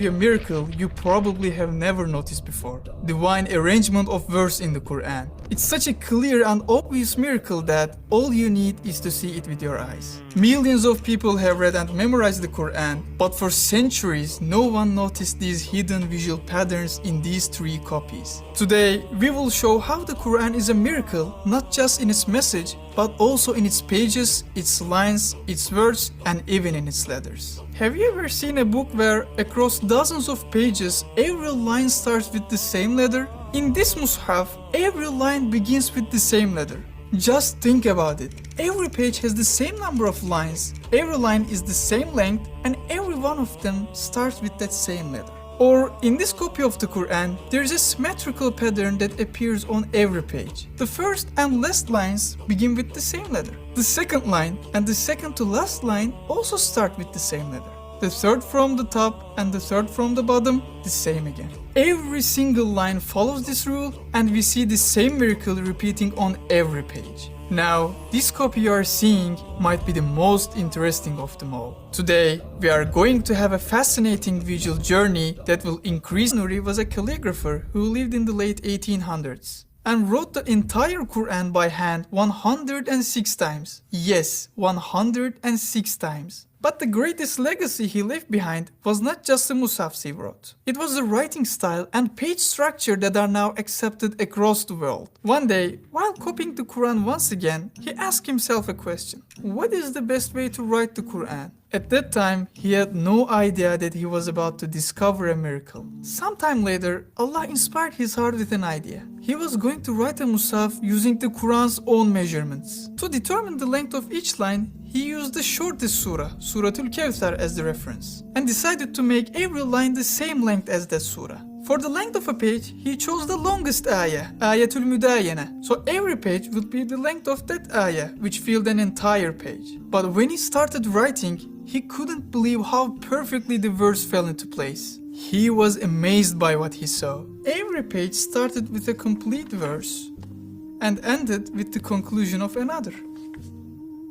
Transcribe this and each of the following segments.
A miracle you probably have never noticed before. Divine arrangement of verse in the Quran. It's such a clear and obvious miracle that all you need is to see it with your eyes. Millions of people have read and memorized the Quran, but for centuries no one noticed these hidden visual patterns in these 3 copies. Today we will show how the Quran is a miracle, not just in its message, but also in its pages, its lines, its words, and even in its letters. Have you ever seen a book where across dozens of pages every line starts with the same letter? In this Mus'haf, every line begins with the same letter. Just think about it. Every page has the same number of lines, every line is the same length, and every one of them starts with that same letter. Or, in this copy of the Quran, there is a symmetrical pattern that appears on every page. The first and last lines begin with the same letter. The second line and the second to last line also start with the same letter. The third from the top and the third from the bottom, the same again. Every single line follows this rule, and we see the same miracle repeating on every page. Now, this copy you are seeing might be the most interesting of them all. Today, we are going to have a fascinating visual journey that will increase. Nuri was a calligrapher who lived in the late 1800s and wrote the entire Quran by hand 106 times. Yes, 106 times. But the greatest legacy he left behind was not just the Mus'hafs he wrote. It was the writing style and page structure that are now accepted across the world. One day, while copying the Quran once again, he asked himself a question. What is the best way to write the Quran? At that time, he had no idea that he was about to discover a miracle. Sometime later, Allah inspired his heart with an idea. He was going to write a Mus'haf using the Quran's own measurements. To determine the length of each line, he used the shortest surah, Suratul Kawthar, as the reference, and decided to make every line the same length as that surah. For the length of a page, he chose the longest ayah, Ayatul Mudayana, so every page would be the length of that ayah, which filled an entire page. But when he started writing, he couldn't believe how perfectly the verse fell into place. He was amazed by what he saw. Every page started with a complete verse and ended with the conclusion of another.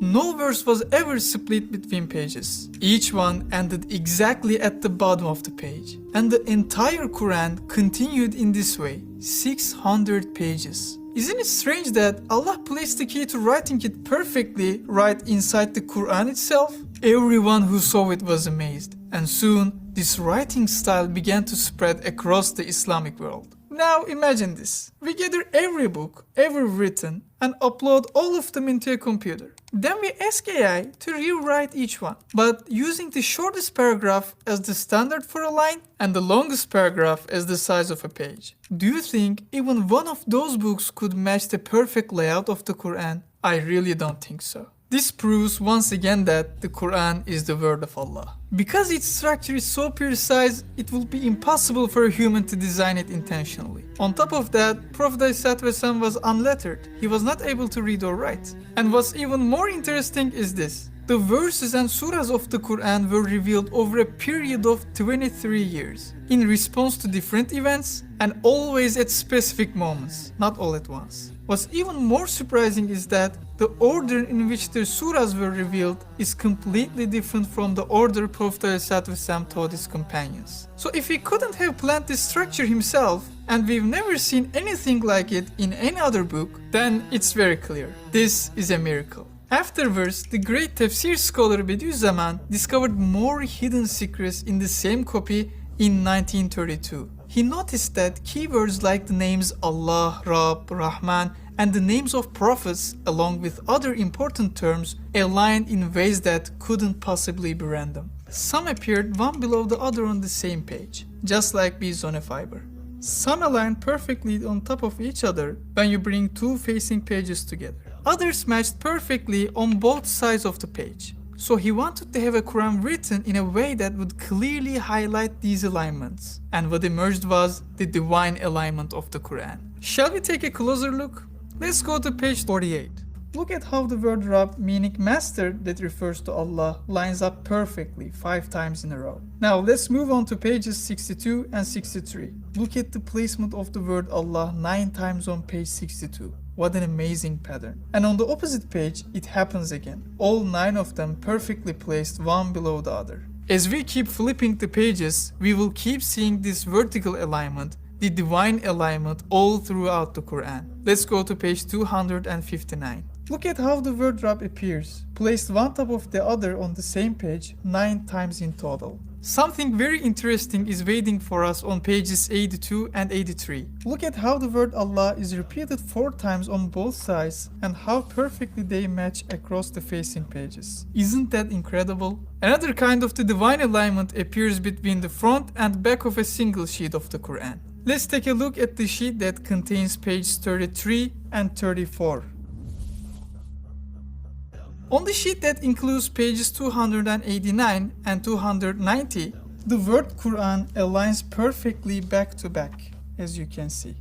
No verse was ever split between pages. Each one ended exactly at the bottom of the page. And the entire Quran continued in this way, 600 pages. Isn't it strange that Allah placed the key to writing it perfectly right inside the Quran itself? Everyone who saw it was amazed, and soon this writing style began to spread across the Islamic world. Now imagine this. We gather every book ever written and upload all of them into a computer. Then we ask AI to rewrite each one, but using the shortest paragraph as the standard for a line and the longest paragraph as the size of a page. Do you think even one of those books could match the perfect layout of the Quran? I really don't think so. This proves once again that the Quran is the word of Allah. Because its structure is so precise, it will be impossible for a human to design it intentionally. On top of that, Prophet ﷺ was unlettered. He was not able to read or write. And what's even more interesting is this. The verses and surahs of the Quran were revealed over a period of 23 years, in response to different events and always at specific moments, not all at once. What's even more surprising is that the order in which the surahs were revealed is completely different from the order Prophet ﷺ taught his companions. So if he couldn't have planned this structure himself, and we've never seen anything like it in any other book, then it's very clear. This is a miracle. Afterwards, the great tafsir scholar Bediüzzaman discovered more hidden secrets in the same copy in 1932. He noticed that keywords like the names Allah, Rabb, Rahman, and the names of prophets, along with other important terms, aligned in ways that couldn't possibly be random. Some appeared one below the other on the same page, just like beads on a fiber. Some aligned perfectly on top of each other when you bring two facing pages together. Others matched perfectly on both sides of the page. So he wanted to have a Quran written in a way that would clearly highlight these alignments. And what emerged was the divine alignment of the Quran. Shall we take a closer look? Let's go to page 48. Look at how the word Rabb, meaning master that refers to Allah, lines up perfectly 5 times in a row. Now let's move on to pages 62 and 63. Look at the placement of the word Allah 9 times on page 62. What an amazing pattern. And on the opposite page, it happens again. All 9 of them perfectly placed one below the other. As we keep flipping the pages, we will keep seeing this vertical alignment, the divine alignment, all throughout the Quran. Let's go to page 259. Look at how the word Rabb appears, placed one top of the other on the same page 9 times in total. Something very interesting is waiting for us on pages 82 and 83. Look at how the word Allah is repeated 4 times on both sides and how perfectly they match across the facing pages. Isn't that incredible? Another kind of the divine alignment appears between the front and back of a single sheet of the Quran. Let's take a look at the sheet that contains pages 33 and 34. On the sheet that includes pages 289 and 290, the word Quran aligns perfectly back to back, as you can see.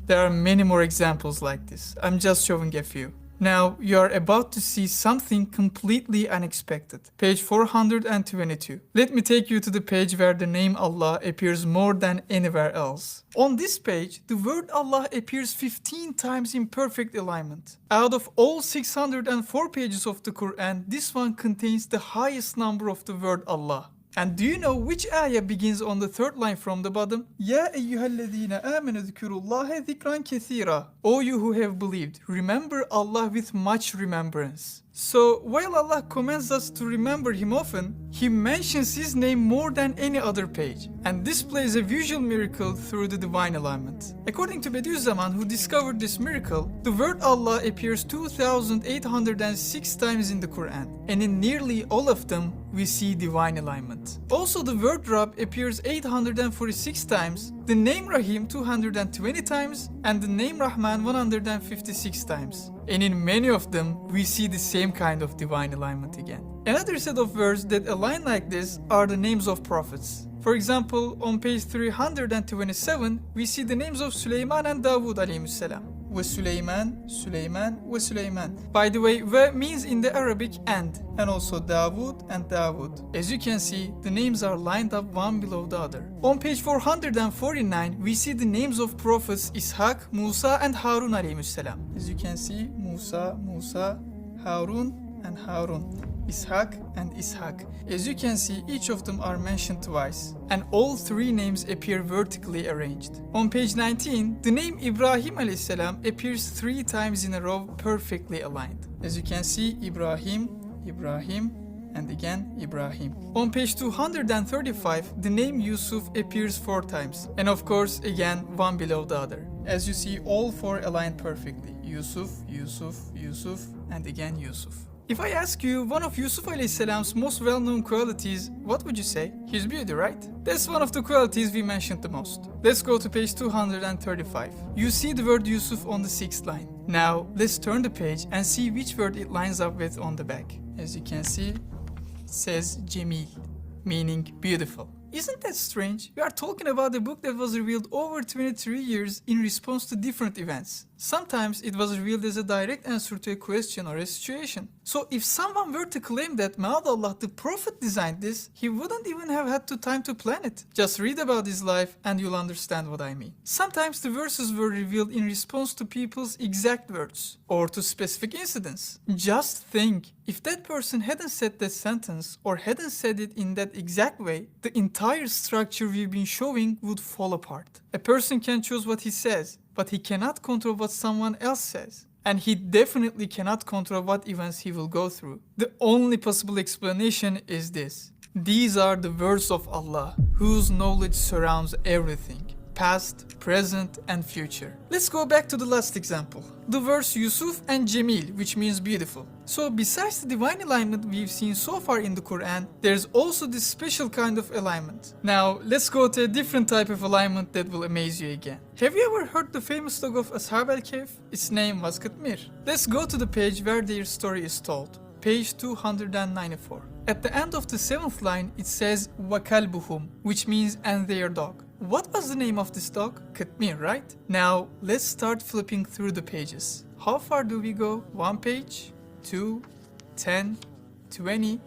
There are many more examples like this. I'm just showing a few. Now, you are about to see something completely unexpected. Page 422. Let me take you to the page where the name Allah appears more than anywhere else. On this page, the word Allah appears 15 times in perfect alignment. Out of all 604 pages of the Quran, this one contains the highest number of the word Allah. And do you know which ayah begins on the third line from the bottom? Ya eyyuhalladhina amanu dhkurullaha dhikran kathira. O you who have believed, remember Allah with much remembrance. So, while Allah commands us to remember Him often, He mentions His name more than any other page. And this plays a visual miracle through the divine alignment. According to Bediüzzaman, who discovered this miracle, the word Allah appears 2,806 times in the Quran, and in nearly all of them, we see divine alignment. Also, the word Rabb appears 846 times, the name Rahim 220 times, and the name Rahman 156 times. And in many of them, we see the same kind of divine alignment again. Another set of words that align like this are the names of prophets. For example, on page 327, we see the names of Sulaiman and Dawood alayhi salam. Wa Sulaiman, Sulaiman, wa Sulaiman. By the way, wa means in the Arabic and also Dawood and Dawood. As you can see, the names are lined up one below the other. On page 449, we see the names of prophets Ishaq, Musa and Harun alayhi salam. As you can see, Musa, Harun and Harun. Ishaq and Ishaq. As you can see, each of them are mentioned twice, and all 3 names appear vertically arranged. On page 19, the name Ibrahim alayhi salam appears 3 times in a row, perfectly aligned. As you can see, Ibrahim, and again Ibrahim. On page 235, the name Yusuf appears 4 times, and of course, again, one below the other. As you see, all 4 align perfectly. Yusuf, and again Yusuf. If I ask you one of Yusuf alayhi salam's most well-known qualities, what would you say? His beauty, right? That's one of the qualities we mentioned the most. Let's go to page 235. You see the word Yusuf on the 6th line. Now, let's turn the page and see which word it lines up with on the back. As you can see, it says Jamil, meaning beautiful. Isn't that strange? We are talking about a book that was revealed over 23 years in response to different events. Sometimes it was revealed as a direct answer to a question or a situation. So if someone were to claim that Ma'adallah, the Prophet designed this, he wouldn't even have had the time to plan it. Just read about his life and you'll understand what I mean. Sometimes the verses were revealed in response to people's exact words or to specific incidents. Just think, if that person hadn't said that sentence or hadn't said it in that exact way, the entire structure we've been showing would fall apart. A person can choose what he says, but he cannot control what someone else says. And he definitely cannot control what events he will go through. The only possible explanation is this. These are the words of Allah, whose knowledge surrounds everything, past, present, and future. Let's go back to the last example. The verse Yusuf and Jamil, which means beautiful. So besides the divine alignment we've seen so far in the Quran, there's also this special kind of alignment. Now, let's go to a different type of alignment that will amaze you again. Have you ever heard the famous dog of Ashab al-Kahf? Its name was Qitmir. Let's go to the page where their story is told. Page 294. At the end of the 7th line, it says وَكَلْبُهُمْ, which means and their dog. What was the name of this dog? Qitmir, right? Now, let's start flipping through the pages. How far do we go? 1 page, 2, 10, 20,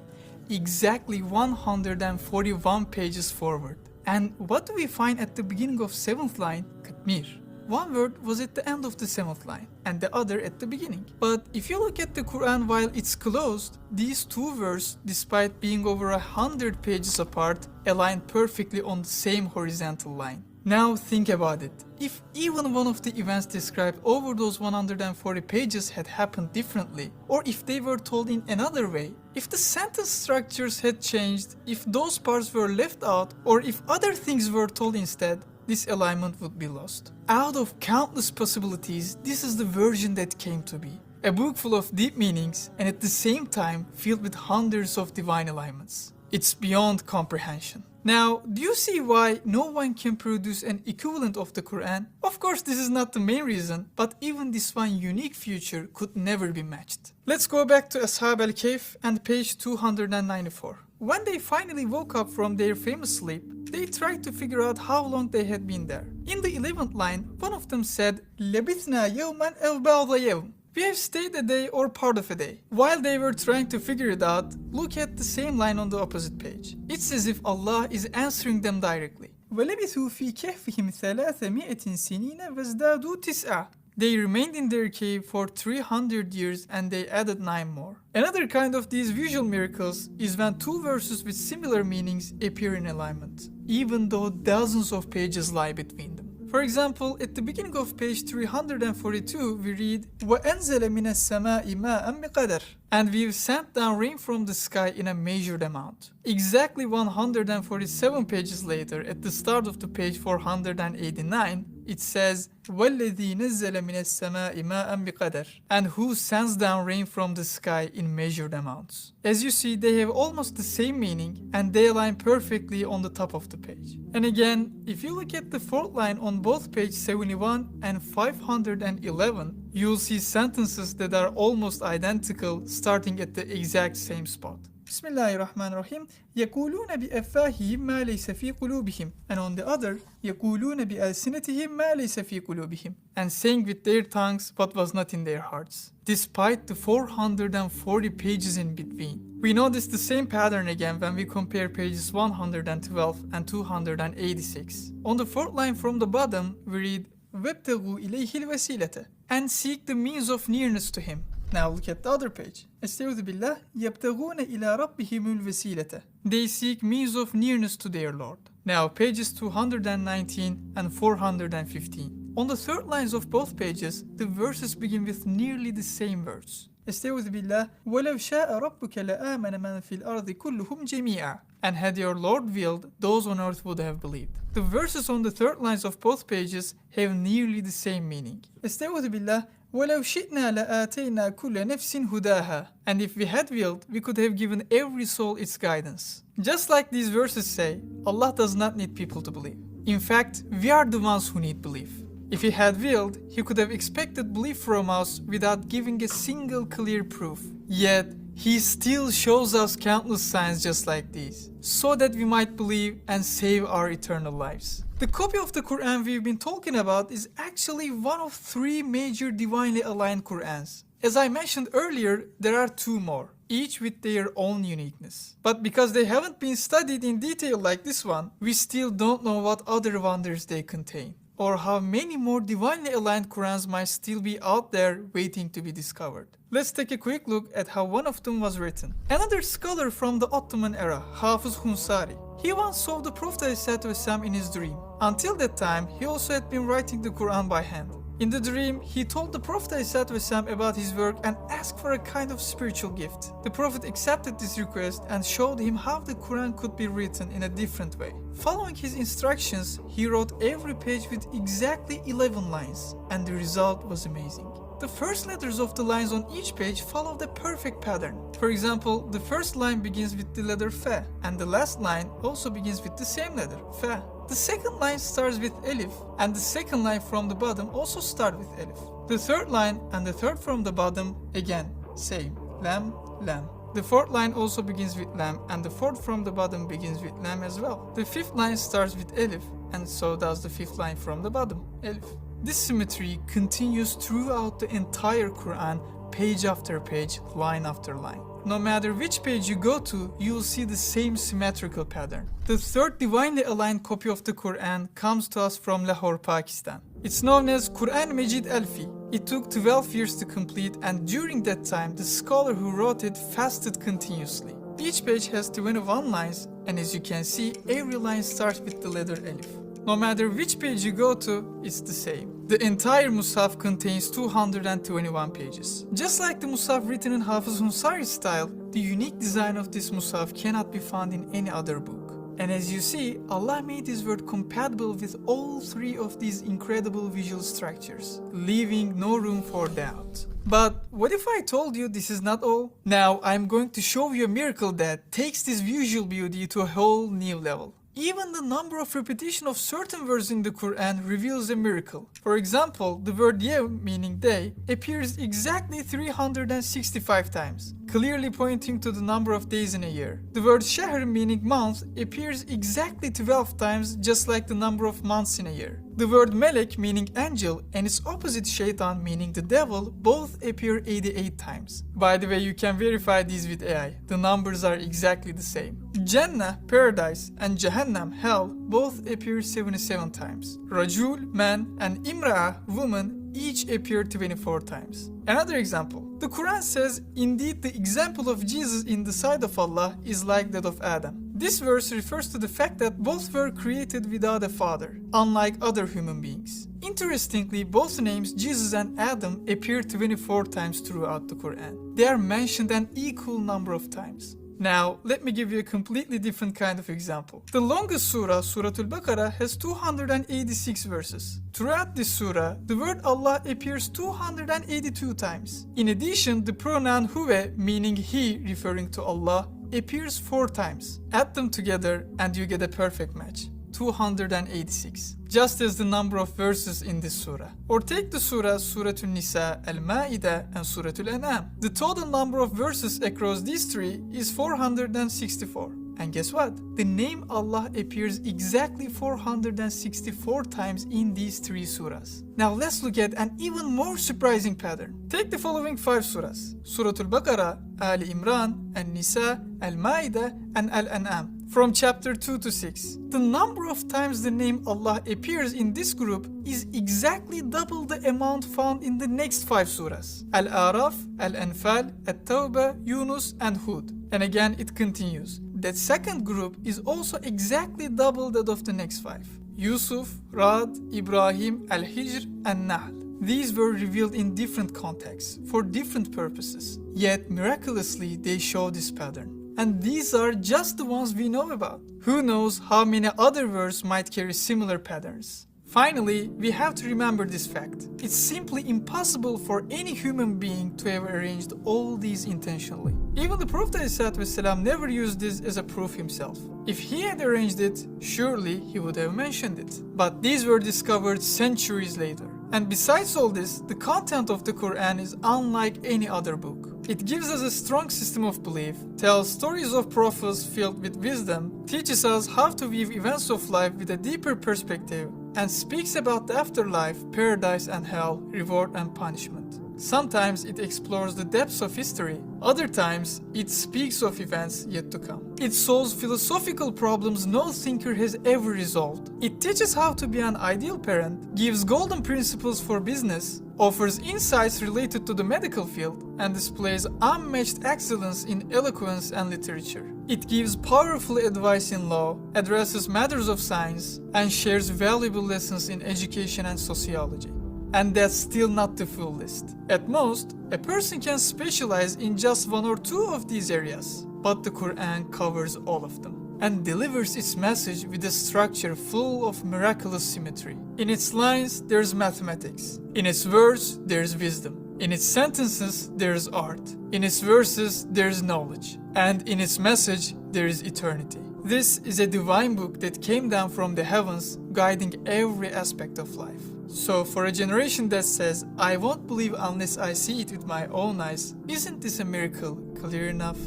exactly 141 pages forward. And what do we find at the beginning of 7th line? Qitmir. one word was at the end of the 7th line and the other at the beginning. But if you look at the Quran while it's closed, these two verses, despite being over 100 pages apart, align perfectly on the same horizontal line. Now think about it. If even one of the events described over those 140 pages had happened differently, or if they were told in another way, if the sentence structures had changed, if those parts were left out, or if other things were told instead, this alignment would be lost. Out of countless possibilities, this is the version that came to be. A book full of deep meanings and at the same time filled with hundreds of divine alignments. It's beyond comprehension. Now, do you see why no one can produce an equivalent of the Quran? Of course, this is not the main reason, but even this one unique feature could never be matched. Let's go back to Ashab al-Kahf and page 294. When they finally woke up from their famous sleep, they tried to figure out how long they had been there. In the 11th line, one of them said, لَبِثْنَا يَوْمًا أَوْ بَعْضَ يَوْمٍ. We have stayed a day or part of a day. While they were trying to figure it out, look at the same line on the opposite page. It's as if Allah is answering them directly. وَلَبِثُوا فِي كَهْفِهِمْ 300 سِنِينَ وَازْدَادُوا تِسْعًا. They remained in their cave for 300 years and they added 9 more. Another kind of these visual miracles is when two verses with similar meanings appear in alignment, even though dozens of pages lie between them. For example, at the beginning of page 342, we read, وَأَنزَلَ مِنَ السَّمَاءِ مَاءً بِقَدَرٍ. And we've sent down rain from the sky in a measured amount. Exactly 147 pages later, at the start of the page 489, it says, وَالَّذِي نَزَّلَ مِنَ السَّمَاءِ مَاءً بِقَدَرٍ. And who sends down rain from the sky in measured amounts. As you see, they have almost the same meaning and they align perfectly on the top of the page. And again, if you look at the 4th line on both page 71 and 511, you'll see sentences that are almost identical starting at the exact same spot. Bismillahirrahmanirrahim. يَقُولُونَ بِأَفْوَاهِهِمْ مَا لَيْسَ فِي قُلُوبِهِمْ. And on the other, يَقُولُونَ بِأَلْسِنَتِهِمْ مَا لَيْسَ فِي قُلُوبِهِمْ. And saying with their tongues what was not in their hearts. Despite the 440 pages in between. We notice the same pattern again when we compare pages 112 and 286. On the 4th line from the bottom, we read, وَابْتَغُوا إِلَيْهِ الْوَسِيلَةَ. And seek the means of nearness to him. Now look at the other page. Estaizu billah, يَبْتَغُونَ إِلَى رَبِّهِمُ الْوَسِيلَةَ. They seek means of nearness to their Lord. Now pages 219 and 415. On the 3rd lines of both pages, the verses begin with nearly the same words. Estaizu billah, وَلَوْ شَاءَ رَبُّكَ لَآمَنَ مَنْ فِي الْأَرْضِ كُلُّهُمْ جَمِيعًا. And had your Lord willed, those on earth would have believed. The verses on the 3rd lines of both pages have nearly the same meaning. Estaizu billah, وَلَوْ شِئْنَا لَآتَيْنَا كُلَّ نَفْسٍ هُدَاهَا. And if we had willed, we could have given every soul its guidance. Just like these verses say, Allah does not need people to believe. In fact, we are the ones who need belief. If he had willed, he could have expected belief from us without giving a single clear proof. Yet, he still shows us countless signs just like these, so that we might believe and save our eternal lives. The copy of the Quran we've been talking about is actually one of 3 major divinely aligned Qurans. As I mentioned earlier, there are 2 more, each with their own uniqueness. But because they haven't been studied in detail like this one, we still don't know what other wonders they contain, or how many more divinely aligned Qurans might still be out there waiting to be discovered. Let's take a quick look at how one of them was written. Another scholar from the Ottoman era, Hafiz Hunsari, he once saw the Prophet ﷺ in his dream. Until that time, he also had been writing the Quran by hand. In the dream, he told the Prophet ﷺ about his work and asked for a kind of spiritual gift. The Prophet accepted this request and showed him how the Quran could be written in a different way. Following his instructions, he wrote every page with exactly 11 lines, and the result was amazing. The first letters of the lines on each page follow the perfect pattern. For example, the first line begins with the letter Fa, and the last line also begins with the same letter, Fa. The second line starts with Alif, and the second line from the bottom also starts with Alif. The third line and the third from the bottom, again, same, Lam, Lam. The 4th line also begins with Lam, and the 4th from the bottom begins with Lam as well. The 5th line starts with Alif, and so does the 5th line from the bottom, Alif. This symmetry continues throughout the entire Quran, page after page, line after line. no matter which page you go to, you will see the same symmetrical pattern. The third divinely aligned copy of the Quran comes to us from Lahore, Pakistan. It's known as Quran Majid Alfi. It took 12 years to complete, and during that time, the scholar who wrote it fasted continuously. Each page has 21 lines, and as you can see, every line starts with the letter Alif. No matter which page you go to, it's the same. The entire Musaf contains 221 pages. Just like the Musaf written in Hafiz Hunsari style, the unique design of this Musaf cannot be found in any other book. And as you see, Allah made His word compatible with all three of these incredible visual structures, leaving no room for doubt. But what if I told you this is not all? Now I'm going to show you a miracle that takes this visual beauty to a whole new level. Even the number of repetition of certain words in the Quran reveals a miracle. For example, the word Yawm, meaning day, appears exactly 365 times, clearly pointing to the number of days in a year. The word Shahr, meaning month, appears exactly 12 times, just like the number of months in a year. The word Melek, meaning angel, and its opposite Shaitan, meaning the devil, both appear 88 times. By the way, you can verify these with AI. The numbers are exactly the same. Jannah, paradise, and Jahannam, hell, both appear 77 times. Rajul, man, and Imra'ah, woman, each appear 24 times. Another example. The Quran says, indeed the example of Jesus in the sight of Allah is like that of Adam. This verse refers to the fact that both were created without a father, unlike other human beings. Interestingly, both names, Jesus and Adam, appear 24 times throughout the Quran. They are mentioned an equal number of times. Now, let me give you a completely different kind of example. The longest surah, Surah Al-Baqarah, has 286 verses. Throughout this surah, the word Allah appears 282 times. In addition, the pronoun huve, meaning he, referring to Allah, appears 4 times. Add them together and you get a perfect match. 286, just as the number of verses in this surah. Or take the surah, Surah An-Nisa, Al-Ma'idah, and Surah Al-An'am. The total number of verses across these three is 464. And guess what? The name Allah appears exactly 464 times in these three surahs. Now let's look at an even more surprising pattern. Take the following 5 surahs: Surah Al-Baqarah, Ali Imran, An-Nisa, Al-Ma'idah, and Al-An'am. From chapter 2 to 6. The number of times the name Allah appears in this group is exactly double the amount found in the next 5 surahs: Al-Araf, Al-Anfal, At-Tawbah, Yunus, and Hud. And again it continues. That second group is also exactly double that of the next 5: Yusuf, Rad, Ibrahim, Al-Hijr, and Nahl. These were revealed in different contexts, for different purposes, yet miraculously they show this pattern. And these are just the ones we know about. Who knows how many other words might carry similar patterns? Finally, we have to remember this fact. It's simply impossible for any human being to have arranged all these intentionally. Even the Prophet ﷺ never used this as a proof himself. If he had arranged it, surely he would have mentioned it. But these were discovered centuries later. And besides all this, the content of the Quran is unlike any other book. It gives us a strong system of belief, tells stories of prophets filled with wisdom, teaches us how to view events of life with a deeper perspective, and speaks about the afterlife, paradise and hell, reward and punishment. Sometimes it explores the depths of history, other times it speaks of events yet to come. It solves philosophical problems no thinker has ever resolved. It teaches how to be an ideal parent, gives golden principles for business, offers insights related to the medical field, and displays unmatched excellence in eloquence and literature. It gives powerful advice in law, addresses matters of science, and shares valuable lessons in education and sociology. And that's still not the full list. At most, a person can specialize in just 1 or 2 of these areas, but the Quran covers all of them and delivers its message with a structure full of miraculous symmetry. In its lines, there's mathematics. In its words, there's wisdom. In its sentences, there's art. In its verses, there's knowledge. And in its message, there is eternity. This is a divine book that came down from the heavens, guiding every aspect of life. So for a generation that says, I won't believe unless I see it with my own eyes, isn't this a miracle clear enough?